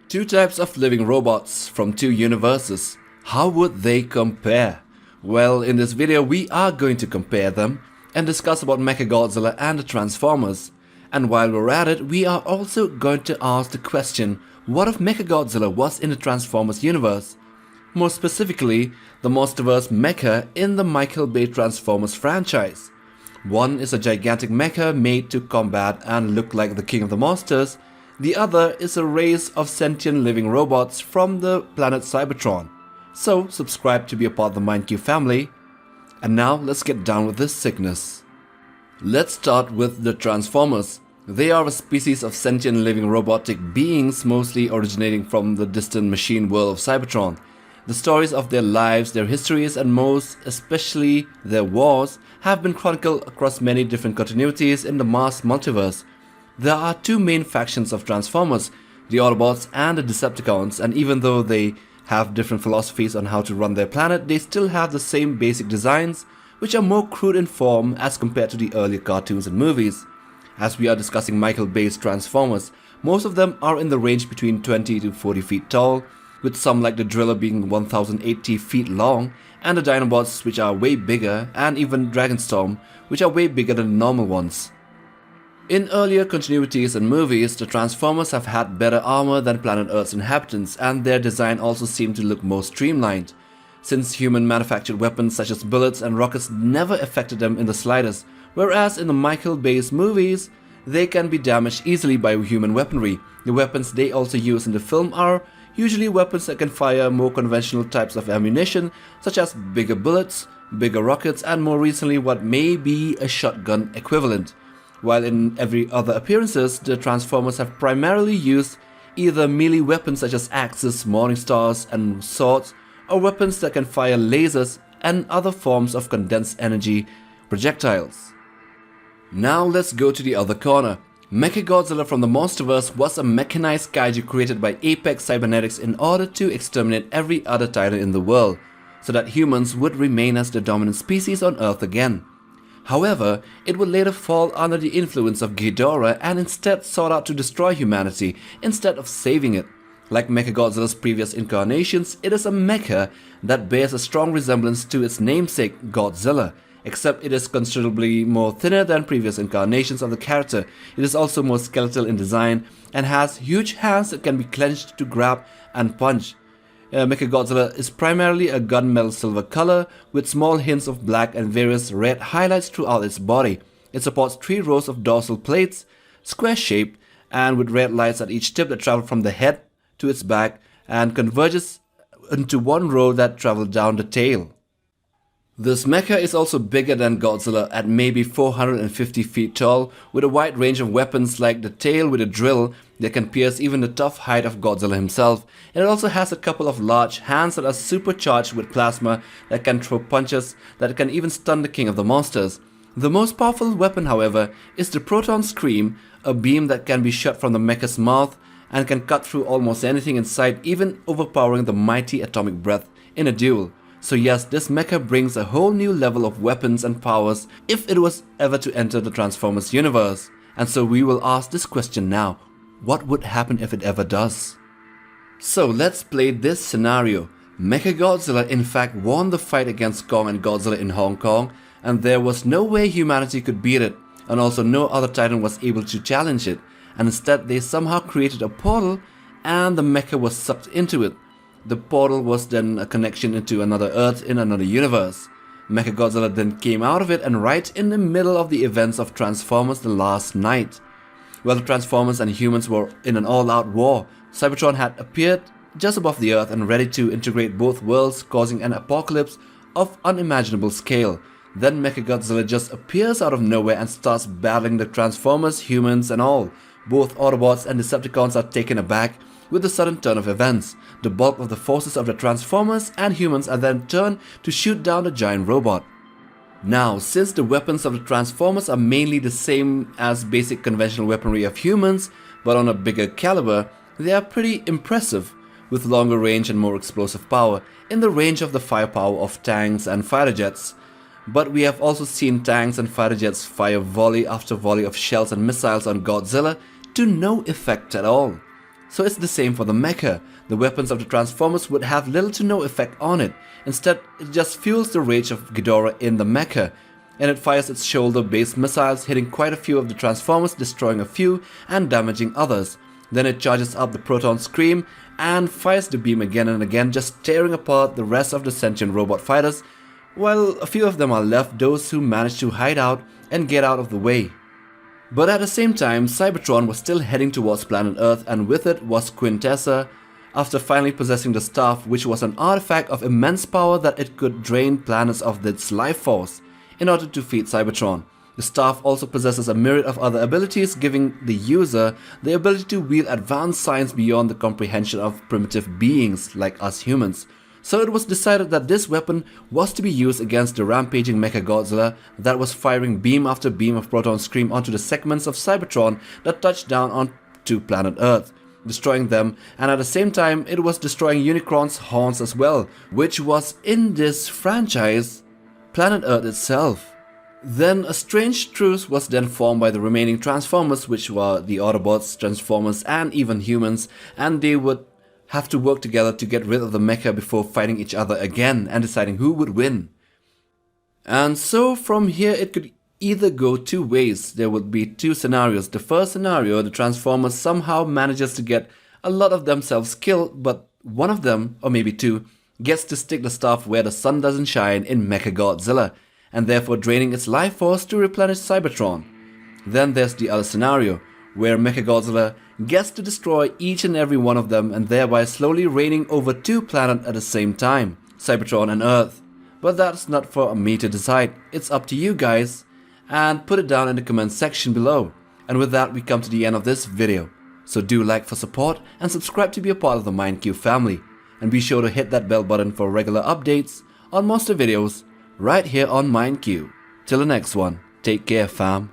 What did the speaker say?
Two types of living robots from two universes. How would they compare? Well, in this video we are going to compare them and discuss about Mechagodzilla and the Transformers. And while we're at it, we are also going to ask the question, what if Mechagodzilla was in the Transformers universe? More specifically, the monsterverse mecha in the Michael Bay Transformers franchise. One is a gigantic mecha made to combat and look like the king of the monsters. The other is a race of sentient living robots from the planet Cybertron. So subscribe to be a part of the MindQ family. And now let's get down with this sickness. Let's start with the Transformers. They are a species of sentient living robotic beings mostly originating from the distant machine world of Cybertron. The stories of their lives, their histories, and most especially their wars have been chronicled across many different continuities in the Mars multiverse. There are two main factions of Transformers, the Autobots and the Decepticons, and even though they have different philosophies on how to run their planet, they still have the same basic designs, which are more crude in form as compared to the earlier cartoons and movies. As we are discussing Michael Bay's Transformers, most of them are in the range between 20 to 40 feet tall, with some like the Driller being 1080 feet long, and the Dinobots which are way bigger, and even Dragonstorm which are way bigger than the normal ones. In earlier continuities and movies, the Transformers have had better armor than Planet Earth's inhabitants, and their design also seemed to look more streamlined, since human manufactured weapons such as bullets and rockets never affected them in the slightest, whereas in the Michael Bay's movies, they can be damaged easily by human weaponry. The weapons they also use in the film are usually weapons that can fire more conventional types of ammunition, such as bigger bullets, bigger rockets, and more recently what may be a shotgun equivalent. While in every other appearances, the Transformers have primarily used either melee weapons such as axes, morning stars, and swords, or weapons that can fire lasers and other forms of condensed energy projectiles. Now let's go to the other corner. Mechagodzilla from the Monsterverse was a mechanized kaiju created by Apex Cybernetics in order to exterminate every other titan in the world, so that humans would remain as the dominant species on Earth again. However, it would later fall under the influence of Ghidorah and instead sought out to destroy humanity instead of saving it. Like Mechagodzilla's previous incarnations, it is a mecha that bears a strong resemblance to its namesake Godzilla, except it is considerably more thinner than previous incarnations of the character. It is also more skeletal in design and has huge hands that can be clenched to grab and punch. Mechagodzilla is primarily a gunmetal silver color with small hints of black and various red highlights throughout its body. It supports 3 rows of dorsal plates, square shaped and with red lights at each tip that travel from the head to its back and converges into one row that travel down the tail. This mecha is also bigger than Godzilla at maybe 450 feet tall, with a wide range of weapons like the tail with a drill that can pierce even the tough hide of Godzilla himself, and it also has a couple of large hands that are supercharged with plasma that can throw punches that can even stun the king of the monsters. The most powerful weapon, however, is the Proton Scream, a beam that can be shot from the mecha's mouth and can cut through almost anything in sight, even overpowering the mighty atomic breath in a duel. So yes, this mecha brings a whole new level of weapons and powers if it was ever to enter the Transformers universe. And so we will ask this question now, what would happen if it ever does? So let's play this scenario. Mechagodzilla in fact won the fight against Kong and Godzilla in Hong Kong, and there was no way humanity could beat it, and also no other titan was able to challenge it, and instead they somehow created a portal and the mecha was sucked into it. The portal was then a connection into another Earth in another universe. Mechagodzilla then came out of it, and right in the middle of the events of Transformers The Last Night. While the Transformers and humans were in an all-out war, Cybertron had appeared just above the Earth and ready to integrate both worlds, causing an apocalypse of unimaginable scale. Then Mechagodzilla just appears out of nowhere and starts battling the Transformers, humans and all. Both Autobots and Decepticons are taken aback with the sudden turn of events. The bulk of the forces of the Transformers and humans are then turned to shoot down the giant robot. Now, since the weapons of the Transformers are mainly the same as basic conventional weaponry of humans, but on a bigger caliber, they are pretty impressive, with longer range and more explosive power, in the range of the firepower of tanks and fighter jets. But we have also seen tanks and fighter jets fire volley after volley of shells and missiles on Godzilla to no effect at all. So it's the same for the mecha. The weapons of the Transformers would have little to no effect on it. Instead, it just fuels the rage of Ghidorah in the mecha, and it fires its shoulder-based missiles, hitting quite a few of the Transformers, destroying a few and damaging others. Then it charges up the Proton Scream and fires the beam again and again, just tearing apart the rest of the sentient robot fighters, while a few of them are left, those who manage to hide out and get out of the way. But at the same time, Cybertron was still heading towards planet Earth, and with it was Quintessa, after finally possessing the staff, which was an artifact of immense power that it could drain planets of its life force in order to defeat Cybertron. The staff also possesses a myriad of other abilities, giving the user the ability to wield advanced science beyond the comprehension of primitive beings like us humans. So it was decided that this weapon was to be used against the rampaging Mechagodzilla that was firing beam after beam of Proton Scream onto the segments of Cybertron that touched down onto planet Earth, destroying them, and at the same time it was destroying Unicron's horns as well, which was in this franchise planet Earth itself. Then a strange truce was then formed by the remaining Transformers, which were the Autobots, Transformers and even humans, and they would have to work together to get rid of the mecha before fighting each other again and deciding who would win. And so from here it could either go two ways. There would be two scenarios. The first scenario, the Transformers somehow manages to get a lot of themselves killed, but one of them, or maybe two, gets to stick the staff where the sun doesn't shine in Mechagodzilla, and therefore draining its life force to replenish Cybertron. Then there's the other scenario, where Mechagodzilla gets to destroy each and every one of them and thereby slowly reigning over two planets at the same time, Cybertron and Earth. But that's not for me to decide, it's up to you guys, and put it down in the comment section below. And with that we come to the end of this video, so do like for support and subscribe to be a part of the MindQ family, and be sure to hit that bell button for regular updates on monster videos right here on MindQ. Till the next one, take care fam.